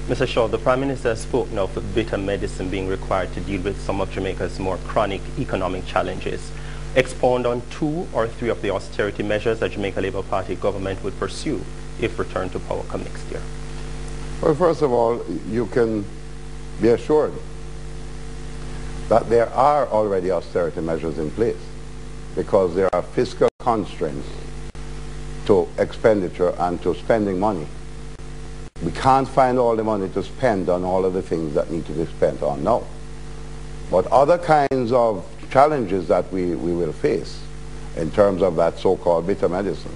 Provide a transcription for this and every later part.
Mr. Shaw, the Prime Minister spoke now of bitter medicine being required to deal with some of Jamaica's more chronic economic challenges. Expound on 2 or 3 of the austerity measures that Jamaica Labour Party government would pursue if returned to power come next year. Well, first of all, you can be assured that there are already austerity measures in place because there are fiscal constraints to expenditure and to spending money. We can't find all the money to spend on all of the things that need to be spent on now. But other kinds of challenges that we will face in terms of that so-called bitter medicine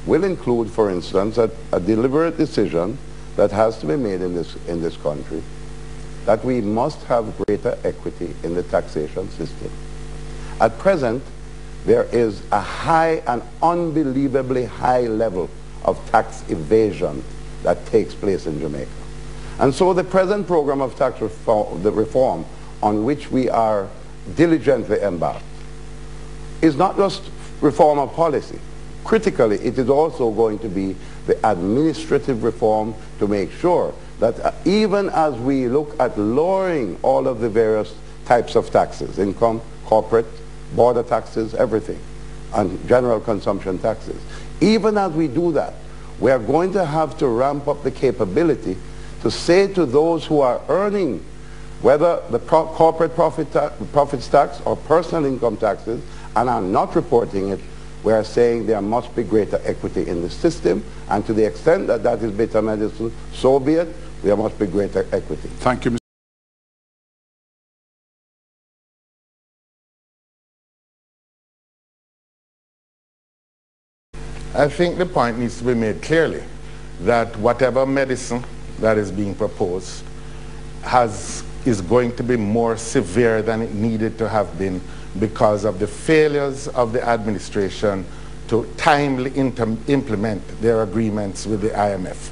will include, for instance, a deliberate decision that has to be made in this country that we must have greater equity in the taxation system. At present, there is an unbelievably high level of tax evasion that takes place in Jamaica. And so the present program of tax reform on which we are diligently embarked is not just reform of policy. Critically, it is also going to be the administrative reform to make sure that even as we look at lowering all of the various types of taxes, income, corporate, border taxes, everything, and general consumption taxes, even as we do that, we are going to have to ramp up the capability to say to those who are earning, whether the corporate profits tax or personal income taxes, and are not reporting it, we are saying there must be greater equity in the system, and to the extent that that is bitter medicine, so be it, there must be greater equity. Thank you, Mr. I think the point needs to be made clearly that whatever medicine that is being proposed is going to be more severe than it needed to have been because of the failures of the administration to timely implement their agreements with the IMF.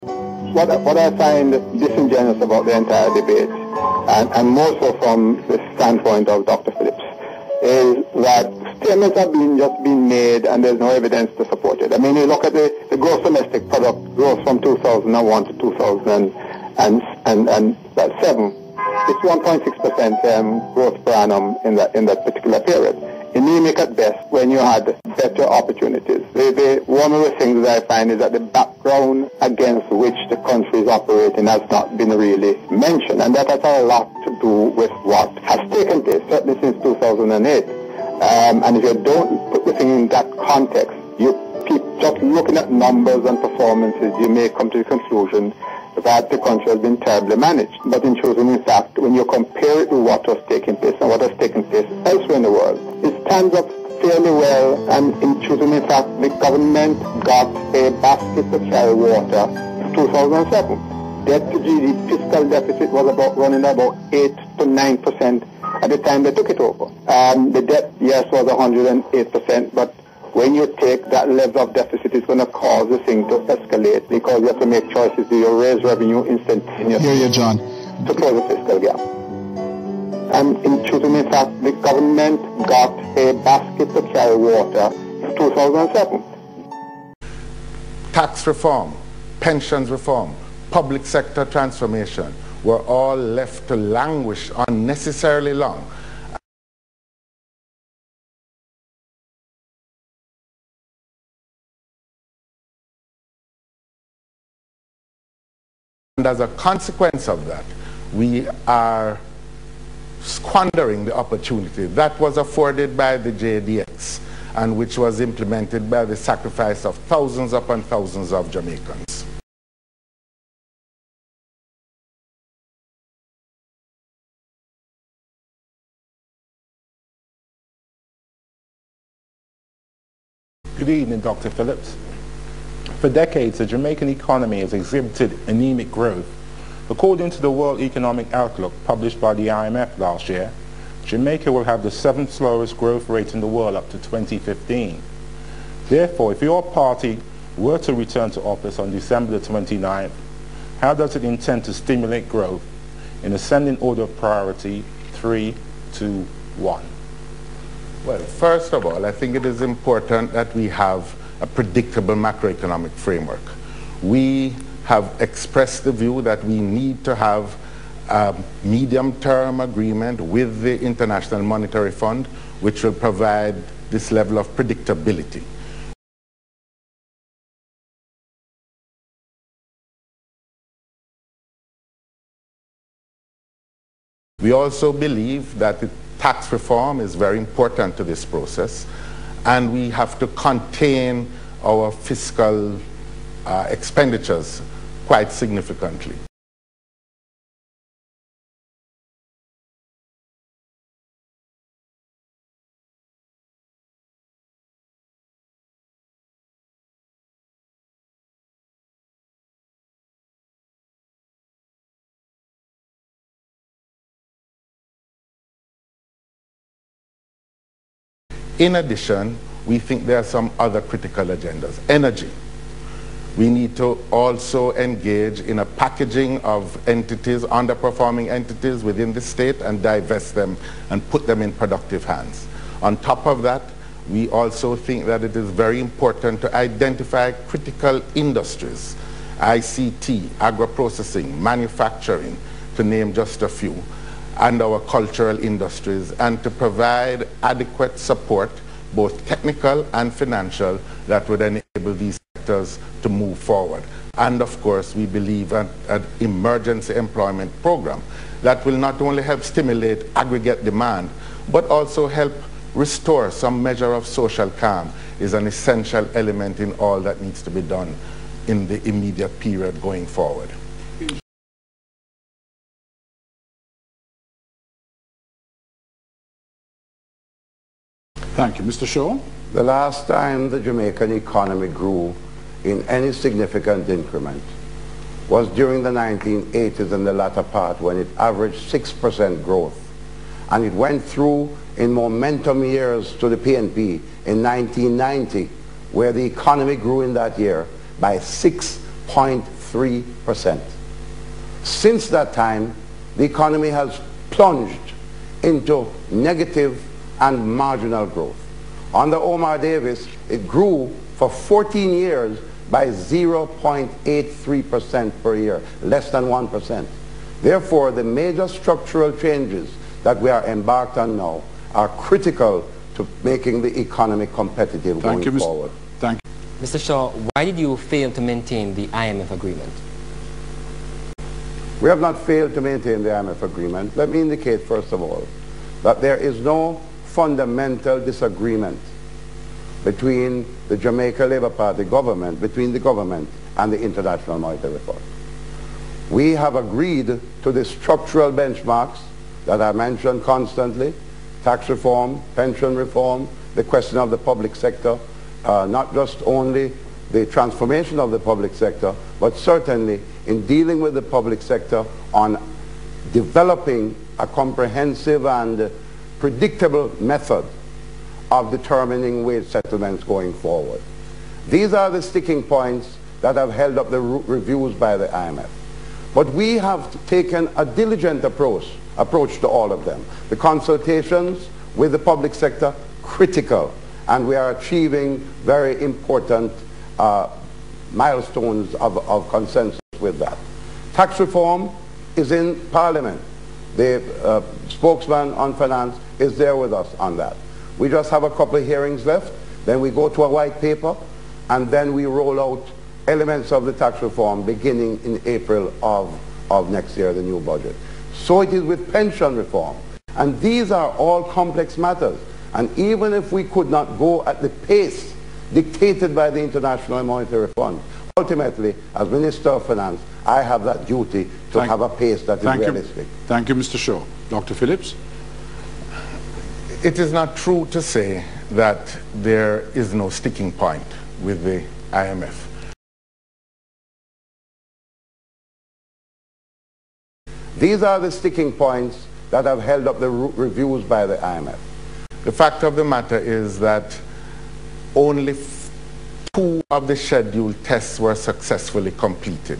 What I find disingenuous about the entire debate, and more so from the standpoint of Dr. Phillips, is that statements are just being made and there's no evidence to support it. I mean, you look at the gross domestic product growth from 2001 to 2007. It's 1.6% growth per annum in that particular period. Anemic at best when you had better opportunities. One of the things that I find is that the background against which the country is operating has not been really mentioned, and that has a lot to do with what has taken place, certainly since 2008. And if you don't put the thing in that context, you keep just looking at numbers and performances, you may come to the conclusion that the country has been terribly managed. But in truth and in fact, when you compare it to what was taking place and what has taken place elsewhere in the world, it stands up fairly well, and in truth and in fact, the government got a basket to carry water in 2007. Debt to GDP, fiscal deficit was running about 8 to 9% at the time they took it over. The debt, yes, was 108%, but when you take that level of deficit, it's going to cause the thing to escalate because you have to make choices. Do you raise revenue instantaneously? Hear you, John. To close the fiscal gap. And in truth and in fact, the government got a basket to carry water in 2007. Tax reform, pensions reform, public sector transformation were all left to languish unnecessarily long. And as a consequence of that, we are squandering the opportunity that was afforded by the JDX and which was implemented by the sacrifice of thousands upon thousands of Jamaicans. Good evening, Dr. Phillips. For decades, the Jamaican economy has exhibited anemic growth. According to the World Economic Outlook published by the IMF last year, Jamaica will have the 7th slowest growth rate in the world up to 2015. Therefore, if your party were to return to office on December the 29th, how does it intend to stimulate growth in ascending order of priority 3, 2, 1? Well, first of all, I think it is important that we have a predictable macroeconomic framework. We have expressed the view that we need to have a medium-term agreement with the International Monetary Fund, which will provide this level of predictability. We also believe that the tax reform is very important to this process, and we have to contain our fiscal expenditures quite significantly. In addition, we think there are some other critical agendas. Energy. We need to also engage in a packaging of entities, underperforming entities within the state, and divest them and put them in productive hands. On top of that, we also think that it is very important to identify critical industries, ICT, agro-processing, manufacturing, to name just a few, and our cultural industries, and to provide adequate support, both technical and financial, that would enable these sectors to move forward. And of course, we believe an emergency employment program that will not only help stimulate aggregate demand, but also help restore some measure of social calm is an essential element in all that needs to be done in the immediate period going forward. Thank you. Mr. Shaw? The last time the Jamaican economy grew in any significant increment was during the 1980s and the latter part, when it averaged 6% growth. And it went through in momentum years to the PNP in 1990, where the economy grew in that year by 6.3%. Since that time, the economy has plunged into negative and marginal growth. Under Omar Davis, it grew for 14 years by 0.83% per year, less than 1%. Therefore, the major structural changes that we are embarked on now are critical to making the economy competitive going forward. Thank you. Mr. Shaw, why did you fail to maintain the IMF agreement? We have not failed to maintain the IMF agreement. Let me indicate, first of all, that there is no fundamental disagreement between the Jamaica Labour Party government, between the government and the International Monetary Fund. We have agreed to the structural benchmarks that I mentioned constantly: tax reform, pension reform, the question of the public sector, not just only the transformation of the public sector, but certainly in dealing with the public sector on developing a comprehensive and predictable method of determining wage settlements going forward. These are the sticking points that have held up the reviews by the IMF. But we have taken a diligent approach to all of them. The consultations with the public sector, critical, and we are achieving very important milestones of consensus with that. Tax reform is in Parliament. The spokesman on finance is there with us on that. We just have a couple of hearings left, then we go to a white paper, and then we roll out elements of the tax reform beginning in April of next year, the new budget. So it is with pension reform. And these are all complex matters. And even if we could not go at the pace dictated by the International Monetary Fund, ultimately, as Minister of Finance, I have that duty to have a pace that is realistic. Thank you, Mr. Shaw. Dr. Phillips? It is not true to say that there is no sticking point with the IMF. These are the sticking points that have held up the reviews by the IMF. The fact of the matter is that only 2 of the scheduled tests were successfully completed.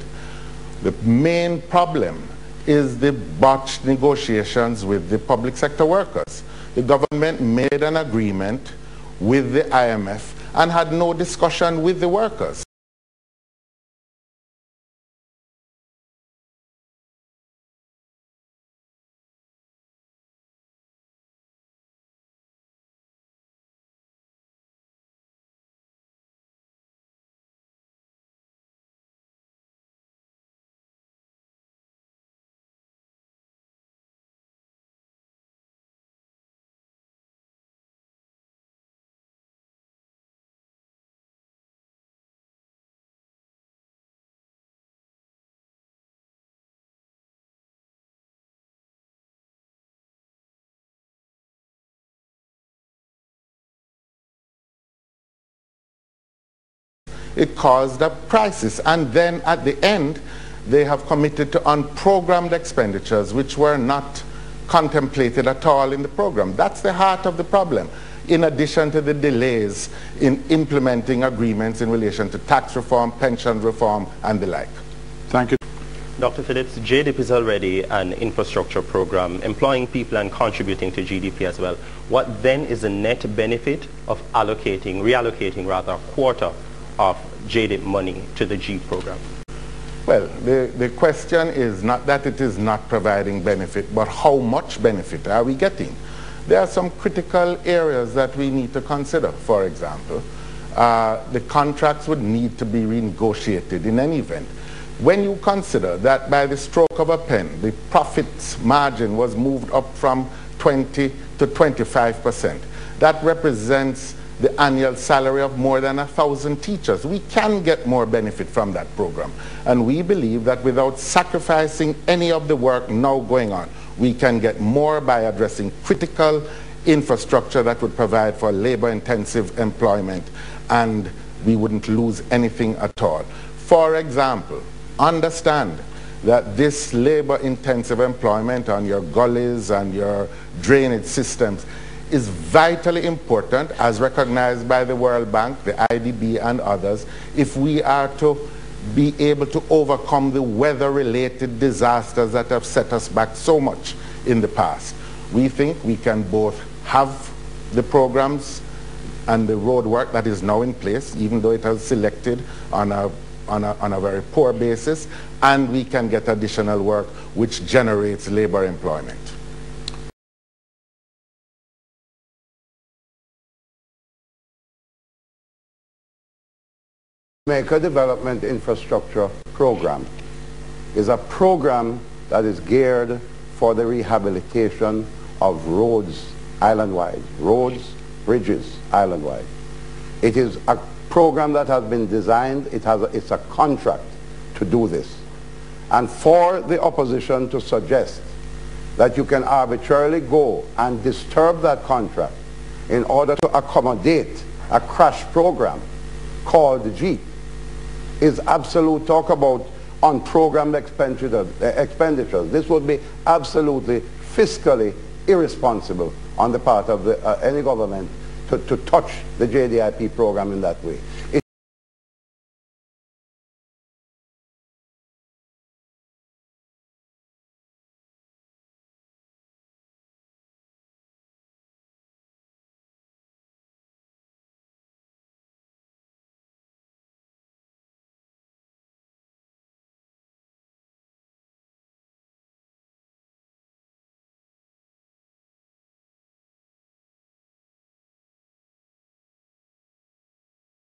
The main problem is the botched negotiations with the public sector workers. the government made an agreement with the IMF and had no discussion with the workers. It caused a crisis, and then at the end they have committed to unprogrammed expenditures which were not contemplated at all in the program. That's the heart of the problem, in addition to the delays in implementing agreements in relation to tax reform, pension reform, and the like. Thank you. Dr. Phillips, JDIP is already an infrastructure program employing people and contributing to GDP as well. What then is the net benefit of reallocating rather a quarter of JDIP money to the G program? Well, the question is not that it is not providing benefit, but how much benefit are we getting? There are some critical areas that we need to consider. For example, the contracts would need to be renegotiated in any event. When you consider that by the stroke of a pen, the profits margin was moved up from 20 to 25%, that represents the annual salary of more than 1,000 teachers. We can get more benefit from that program. And we believe that without sacrificing any of the work now going on, we can get more by addressing critical infrastructure that would provide for labor-intensive employment, and we wouldn't lose anything at all. For example, understand that this labor-intensive employment on your gullies and your drainage systems is vitally important, as recognized by the World Bank, the IDB, and others, if we are to be able to overcome the weather-related disasters that have set us back so much in the past. We think we can both have the programs and the road work that is now in place, even though it has selected on a very poor basis, and we can get additional work which generates labor employment. Jamaica Development Infrastructure Program is a program that is geared for the rehabilitation of roads island-wide, roads, bridges island-wide. It is a program that has been designed, it's a contract to do this. And for the opposition to suggest that you can arbitrarily go and disturb that contract in order to accommodate a crash program called the G is absolute talk about unprogrammed expenditures. This would be absolutely fiscally irresponsible on the part of any government to touch the JDIP program in that way.